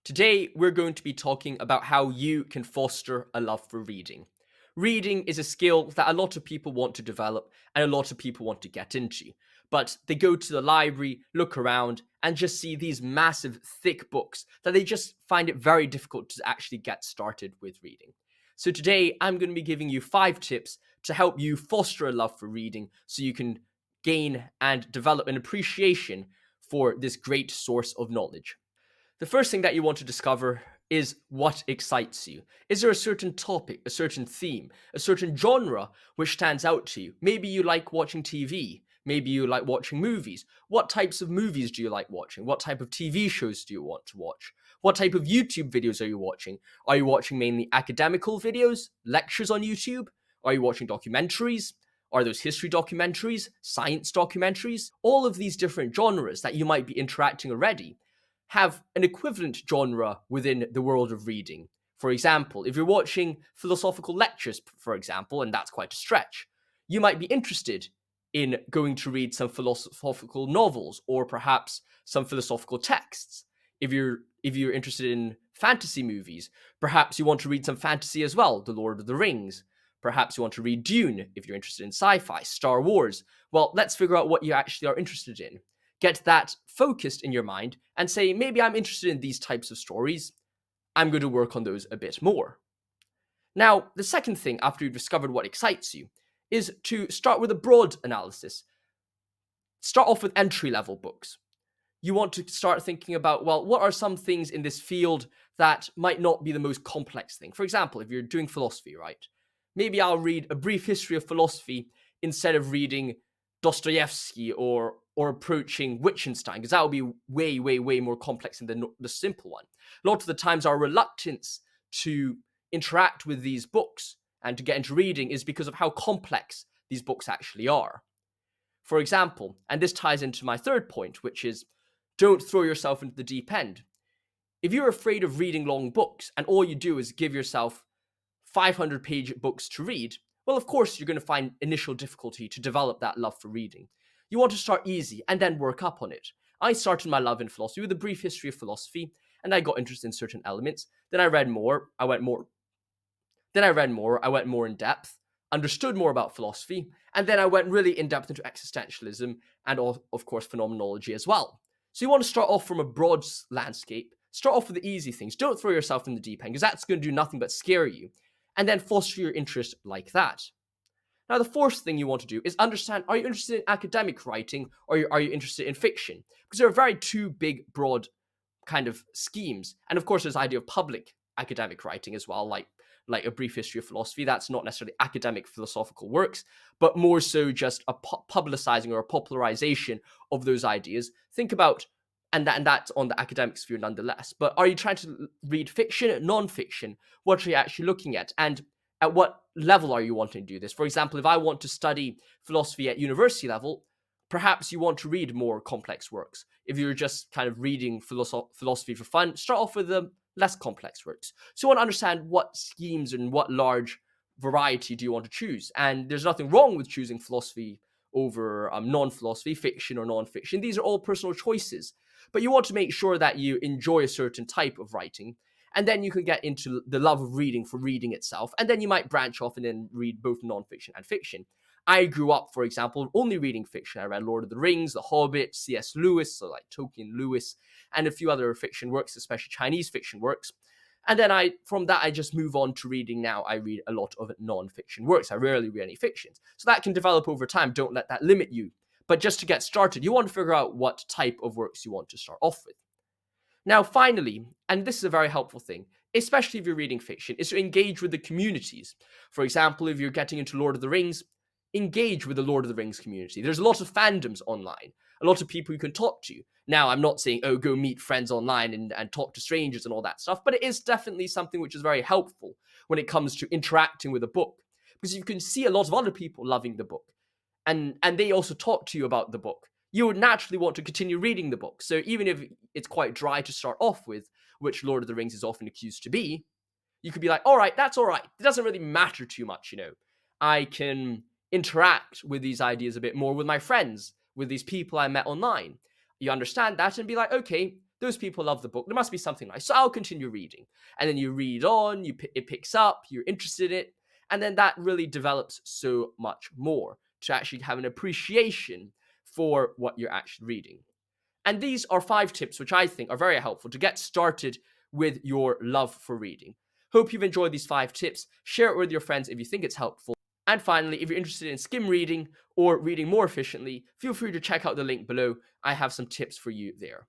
Today, we're going to be talking about how you can foster a love for reading. Reading is a skill that a lot of people want to develop and a lot of people want to get into. But they go to the library, look around, and just see these massive, thick books that they just find it very difficult to actually get started with reading. So today, I'm going to be giving you 5 tips to help you foster a love for reading so you can gain and develop an appreciation for this great source of knowledge. The first thing that you want to discover is what excites you. Is there a certain topic, a certain theme, a certain genre which stands out to you? Maybe you like watching TV. Maybe you like watching movies. What types of movies do you like watching? What type of TV shows do you want to watch? What type of YouTube videos are you watching? Are you watching mainly academical videos, lectures on YouTube? Are you watching documentaries? Are those history documentaries, science documentaries? All of these different genres that you might be interacting already have an equivalent genre within the world of reading. For example, if you're watching philosophical lectures, for example, and that's quite a stretch, you might be interested in going to read some philosophical novels or perhaps some philosophical texts. If you're interested in fantasy movies, perhaps you want to read some fantasy as well, The Lord of the Rings. Perhaps you want to read Dune if you're interested in sci-fi, Star Wars. Well, let's figure out what you actually are interested in. Get that focused in your mind and say, maybe I'm interested in these types of stories. I'm going to work on those a bit more. Now, the second thing after you've discovered what excites you is to start with a broad analysis. Start off with entry-level books. You want to start thinking about, well, what are some things in this field that might not be the most complex thing? For example, if you're doing philosophy, right? Maybe I'll read A Brief History of Philosophy instead of reading Dostoevsky or approaching Wittgenstein, because that would be way, way, way more complex than the simple one. A lot of the times our reluctance to interact with these books and to get into reading is because of how complex these books actually are. For example, and this ties into my third point, which is don't throw yourself into the deep end. If you're afraid of reading long books and all you do is give yourself 500-page books to read, well, of course, you're going to find initial difficulty to develop that love for reading. You want to start easy and then work up on it. I started my love in philosophy with A Brief History of Philosophy, and I got interested in certain elements. Then I read more, I went more in depth, understood more about philosophy, and then I went really in depth into existentialism and, of course, phenomenology as well. So you want to start off from a broad landscape, start off with the easy things. Don't throw yourself in the deep end, because that's going to do nothing but scare you, and then foster your interest like that. Now, the fourth thing you want to do is understand, are you interested in academic writing or are you interested in fiction? Because there are very two big, broad kind of schemes. And of course, there's the idea of public academic writing as well, like A Brief History of Philosophy. That's not necessarily academic philosophical works, but more so just a publicizing or a popularization of those ideas. Think about, and that's on the academic sphere nonetheless, but are you trying to read fiction, non-fiction? What are you actually looking at? And at what level are you wanting to do this? For example, if I want to study philosophy at university level, perhaps you want to read more complex works. If you're just kind of reading philosophy for fun, start off with the less complex works. So you want to understand what schemes and what large variety do you want to choose. And there's nothing wrong with choosing philosophy over non-philosophy, fiction or non-fiction. These are all personal choices. But you want to make sure that you enjoy a certain type of writing. And then you can get into the love of reading for reading itself. And then you might branch off and then read both non-fiction and fiction. I grew up, for example, only reading fiction. I read Lord of the Rings, The Hobbit, C.S. Lewis, so like Tolkien, Lewis, and a few other fiction works, especially Chinese fiction works. And then from that, I just move on to reading now. I read a lot of non-fiction works. I rarely read any fictions. So that can develop over time. Don't let that limit you. But just to get started, you want to figure out what type of works you want to start off with. Now, finally, and this is a very helpful thing, especially if you're reading fiction, is to engage with the communities. For example, if you're getting into Lord of the Rings, engage with the Lord of the Rings community. There's a lot of fandoms online, a lot of people you can talk to. Now, I'm not saying, go meet friends online and talk to strangers and all that stuff, but it is definitely something which is very helpful when it comes to interacting with a book. Because you can see a lot of other people loving the book, and they also talk to you about the book. You would naturally want to continue reading the book. So even if it's quite dry to start off with, which Lord of the Rings is often accused to be, you could be like, all right, that's all right. It doesn't really matter too much, I can interact with these ideas a bit more with my friends, with these people I met online. You understand that and be like, okay, those people love the book. There must be something nice. So I'll continue reading. And then you read on, it picks up, you're interested in it. And then that really develops so much more to actually have an appreciation for what you're actually reading. And these are 5 tips which I think are very helpful to get started with your love for reading. Hope you've enjoyed these 5 tips. Share it with your friends if you think it's helpful. And finally, if you're interested in skim reading or reading more efficiently, feel free to check out the link below. I have some tips for you there.